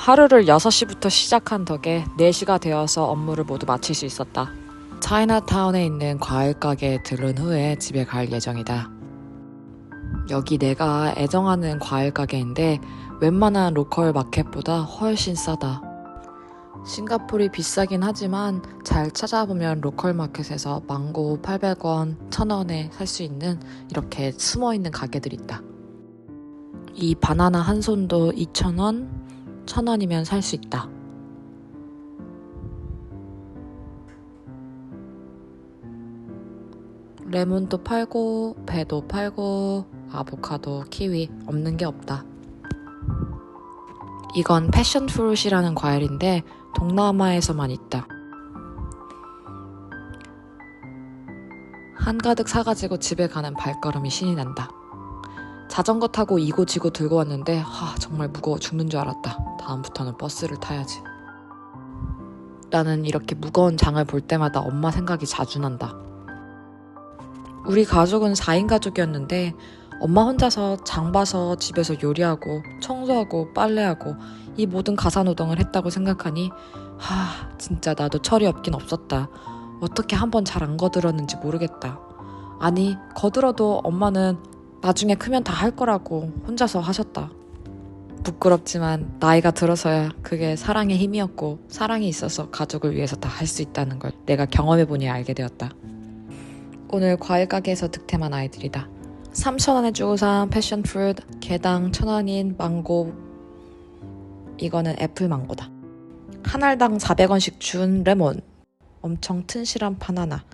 하루를 6시부터 시작한 덕에 4시가 되어서 업무를 모두 마칠 수 있었다. 차이나타운에 있는 과일 가게에 들른 후에 집에 갈 예정이다. 여기 내가 애정하는 과일 가게인데 웬만한 로컬 마켓보다 훨씬 싸다. 싱가포르이 비싸긴 하지만 잘 찾아보면 로컬 마켓에서 망고 800원, 1000원에 살 수 있는 이렇게 숨어있는 가게들이 있다. 이 바나나 한 손도 2,000원, 1,000원이면 살 수 있다. 레몬도 팔고, 배도 팔고, 아보카도, 키위 없는 게 없다. 이건 패션 프루트이라는 과일인데 동남아에서만 있다. 한가득 사가지고 집에 가는 발걸음이 신이 난다. 자전거 타고 이고지고 들고 왔는데 정말 무거워 죽는 줄 알았다. 다음부터는 버스를 타야지. 나는 이렇게 무거운 장을 볼 때마다 엄마 생각이 자주 난다. 우리 가족은 4인 가족이었는데 엄마 혼자서 장 봐서 집에서 요리하고 청소하고 빨래하고 이 모든 가사노동을 했다고 생각하니 진짜 나도 철이 없긴 없었다. 어떻게 한번 잘 안 거들었는지 모르겠다. 아니 거들어도 엄마는 나중에 크면 다 할 거라고 혼자서 하셨다. 부끄럽지만 나이가 들어서야 그게 사랑의 힘이었고 사랑이 있어서 가족을 위해서 다 할 수 있다는 걸 내가 경험해보니 알게 되었다. 오늘 과일 가게에서 득템한 아이들이다. 3,000원에 주고 산 패션 프루트, 개당 1,000원인 망고. 이거는 애플 망고다. 한 알당 400원씩 준 레몬. 엄청 튼실한 바나나.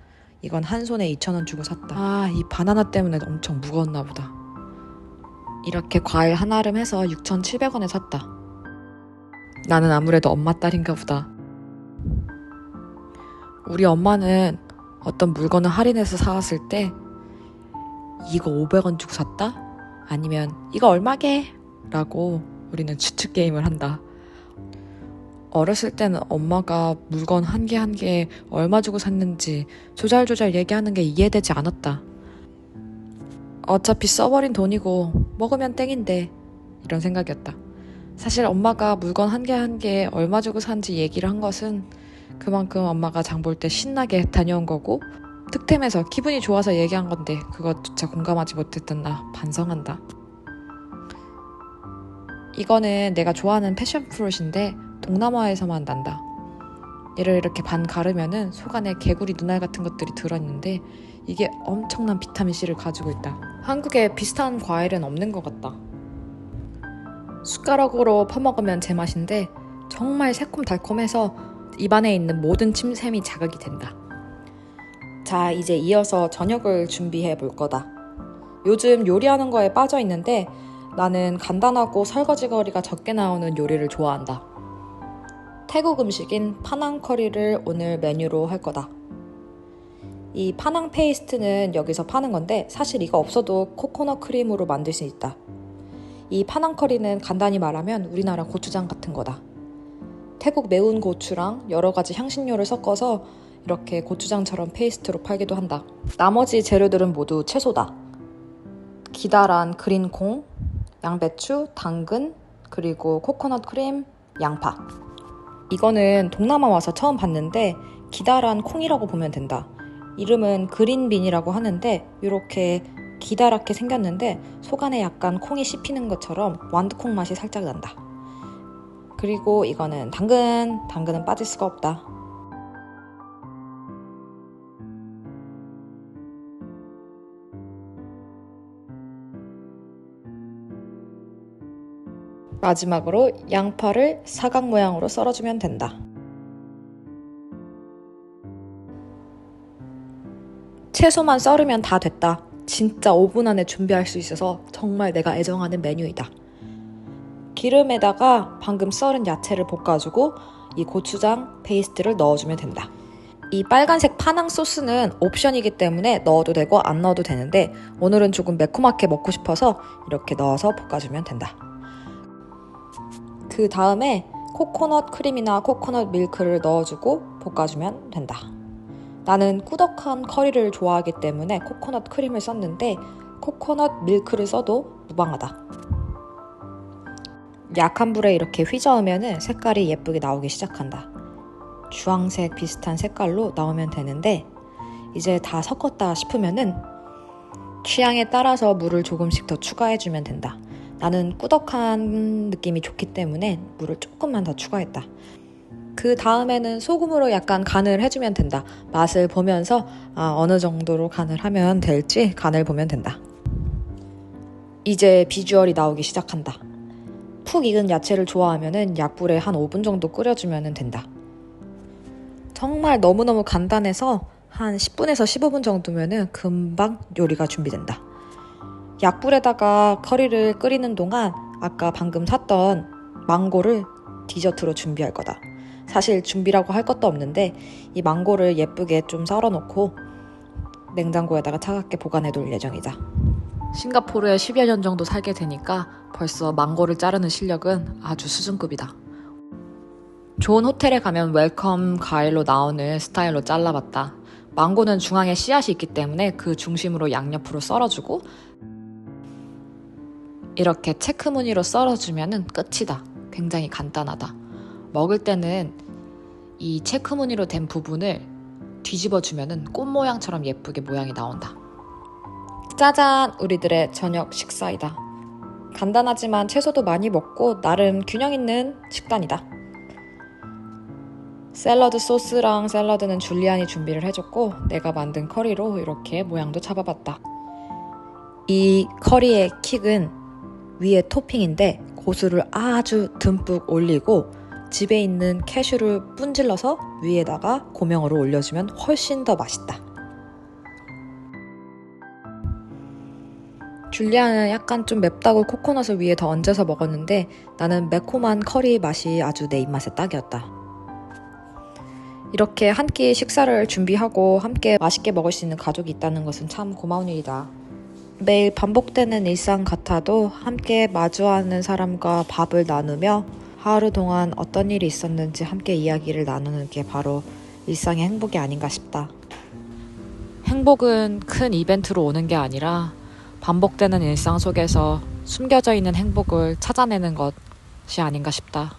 이건 한 손에 2,000원 주고 샀다. 이 바나나 때문에 엄청 무거웠나 보다. 이렇게 과일 한 알음 해서 6,700원에 샀다. 나는 아무래도 엄마 딸인가 보다. 우리 엄마는 어떤 물건을 할인해서 사왔을 때 이거 500원 주고 샀다? 아니면 이거 얼마게? 라고 우리는 추측 게임을 한다. 어렸을 때는 엄마가 물건 한 개 한 개 얼마 주고 샀는지 조잘조잘 얘기하는 게 이해되지 않았다. 어차피 써버린 돈이고 먹으면 땡인데 이런 생각이었다. 사실 엄마가 물건 한 개 한 개 얼마 주고 산지 얘기를 한 것은 그만큼 엄마가 장 볼 때 신나게 다녀온 거고 득템해서 기분이 좋아서 얘기한 건데 그것조차 공감하지 못했던 나 반성한다. 이거는 내가 좋아하는 패션 프루트인데 동남아에서만 난다. 얘를 이렇게 반 가르면은 속 안에 개구리 눈알 같은 것들이 들어있는데 이게 엄청난 비타민C를 가지고 있다. 한국에 비슷한 과일은 없는 것 같다. 숟가락으로 퍼먹으면 제맛인데 정말 새콤달콤해서 입안에 있는 모든 침샘이 자극이 된다. 자, 이제 이어서 저녁을 준비해 볼 거다. 요즘 요리하는 거에 빠져 있는데 나는 간단하고 설거지거리가 적게 나오는 요리를 좋아한다. 태국 음식인 파낭 커리를 오늘 메뉴로 할 거다. 이 파낭 페이스트는 여기서 파는 건데 사실 이거 없어도 코코넛 크림으로 만들 수 있다. 이 파낭 커리는 간단히 말하면 우리나라 고추장 같은 거다. 태국 매운 고추랑 여러 가지 향신료를 섞어서 이렇게 고추장처럼 페이스트로 팔기도 한다. 나머지 재료들은 모두 채소다. 기다란 그린콩, 양배추, 당근, 그리고 코코넛 크림, 양파. 이거는 동남아 와서 처음 봤는데 기다란 콩이라고 보면 된다. 이름은 그린빈이라고 하는데 이렇게 기다랗게 생겼는데 속 안에 약간 콩이 씹히는 것처럼 완두콩 맛이 살짝 난다. 그리고 이거는 당근은 빠질 수가 없다. 마지막으로 양파를 사각 모양으로 썰어주면 된다. 채소만 썰으면 다 됐다. 진짜 5분 안에 준비할 수 있어서 정말 내가 애정하는 메뉴이다. 기름에다가 방금 썰은 야채를 볶아주고 이 고추장 페이스트를 넣어주면 된다. 이 빨간색 파낭 소스는 옵션이기 때문에 넣어도 되고 안 넣어도 되는데 오늘은 조금 매콤하게 먹고 싶어서 이렇게 넣어서 볶아주면 된다. 그 다음에 코코넛 크림이나 코코넛 밀크를 넣어주고 볶아주면 된다. 나는 꾸덕한 커리를 좋아하기 때문에 코코넛 크림을 썼는데 코코넛 밀크를 써도 무방하다. 약한 불에 이렇게 휘저으면 색깔이 예쁘게 나오기 시작한다. 주황색 비슷한 색깔로 나오면 되는데 이제 다 섞었다 싶으면은 취향에 따라서 물을 조금씩 더 추가해주면 된다. 나는 꾸덕한 느낌이 좋기 때문에 물을 조금만 더 추가했다. 그 다음에는 소금으로 약간 간을 해주면 된다. 맛을 보면서 어느 정도로 간을 하면 될지 간을 보면 된다. 이제 비주얼이 나오기 시작한다. 푹 익은 야채를 좋아하면은 약불에 한 5분 정도 끓여주면 된다. 정말 너무너무 간단해서 한 10분에서 15분 정도면은 금방 요리가 준비된다. 약불에다가 커리를 끓이는 동안 아까 방금 샀던 망고를 디저트로 준비할 거다. 사실 준비라고 할 것도 없는데 이 망고를 예쁘게 좀 썰어놓고 냉장고에다가 차갑게 보관해 둘 예정이다. 싱가포르에 10여 년 정도 살게 되니까 벌써 망고를 자르는 실력은 아주 수준급이다. 좋은 호텔에 가면 웰컴 과일로 나오는 스타일로 잘라봤다. 망고는 중앙에 씨앗이 있기 때문에 그 중심으로 양옆으로 썰어주고 이렇게 체크 무늬로 썰어주면 끝이다. 굉장히 간단하다. 먹을 때는 이 체크 무늬로 된 부분을 뒤집어주면 꽃 모양처럼 예쁘게 모양이 나온다. 짜잔! 우리들의 저녁 식사이다. 간단하지만 채소도 많이 먹고 나름 균형 있는 식단이다. 샐러드 소스랑 샐러드는 줄리안이 준비를 해줬고 내가 만든 커리로 이렇게 모양도 잡아봤다. 이 커리의 킥은 위에 토핑인데 고수를 아주 듬뿍 올리고 집에 있는 캐슈를 분질러서 위에다가 고명으로 올려주면 훨씬 더 맛있다. 줄리아는 약간 좀 맵다고 코코넛을 위에 더 얹어서 먹었는데 나는 매콤한 커리 맛이 아주 내 입맛에 딱이었다. 이렇게 한 끼 식사를 준비하고 함께 맛있게 먹을 수 있는 가족이 있다는 것은 참 고마운 일이다. 매일 반복되는 일상 같아도 함께 마주하는 사람과 밥을 나누며 하루 동안 어떤 일이 있었는지 함께 이야기를 나누는 게 바로 일상의 행복이 아닌가 싶다. 행복은 큰 이벤트로 오는 게 아니라 반복되는 일상 속에서 숨겨져 있는 행복을 찾아내는 것이 아닌가 싶다.